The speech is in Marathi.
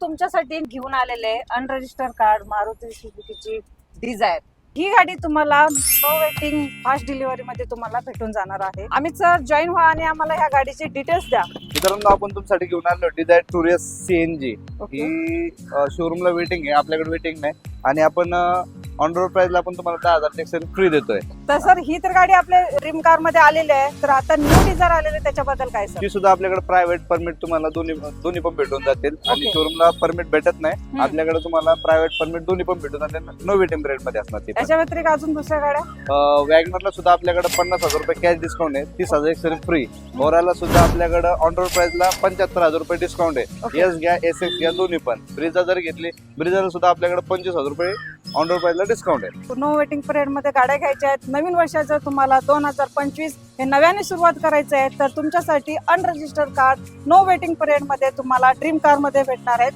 तुमच्यासाठी घेऊन आलेले अनरजिस्टर्ड कार्ड मारुती सुझुकीची डिझायर ही गाडी तुम्हाला नो वेटिंग फास्ट डिलिव्हरी मध्ये तुम्हाला भेटून जाणार आहे. आम्ही सर जॉईन व्हा आणि आम्हाला ह्या गाडीचे डिटेल्स द्या. मित्रांनो, आपण तुमच्यासाठी घेऊन आलो डिझायर टुरियस सीएनजी. ही शोरूमला वेटिंग आहे, आपल्याकडे वेटिंग नाही. आणि आपण ऑन रोड प्राइसला आपण तुम्हाला 10,000 टॅक्स फ्री देतोय. तर सर ही तर गाडी आपल्या ड्रीम कार मध्ये आलेली आहे. तर आता न्यू डिझायर आलेले त्याच्याबद्दल काय सर? ती सुद्धा आपल्याकडे प्रायव्हेट परमिट तुम्हाला दोन्ही पण भेटून जातील. आणि शोरूमला परमिट भेटत नाही, आपल्याकडे तुम्हाला प्रायव्हेट परमिट दोन्ही पण भेटून जातील. नो वेटिंग पिरियड मध्ये असणार ती. त्याच्या व्यतिरिक्त अजून दुसऱ्या गाड्या वॅगनरला सुद्धा आपल्याकडे 50,000 रुपये कॅश डिस्काउंट आहे, 30,000 फ्री. ओराला सुद्धा आपल्याकडे ऑन रोड प्राइसला 75,000 रुपये डिस्काउंट आहे. एस घ्या एसएक्स घ्या दोन्ही पण. ब्रिझा जर घेतली, ब्रिझाला सुद्धा आपल्याकडे 25,000 रुपये ऑन रोड प्राइसला डिस्काउंट आहे. नो वेटिंग पिरियड मध्ये गाड्या घ्यायच्या आहेत. नवीन वर्षाचं तुम्हाला 2025 हे नव्याने सुरुवात करायचं आहे. तर तुमच्यासाठी unregistered car no waiting period मध्ये तुम्हाला ड्रीम कार मध्ये भेटणार आहेत.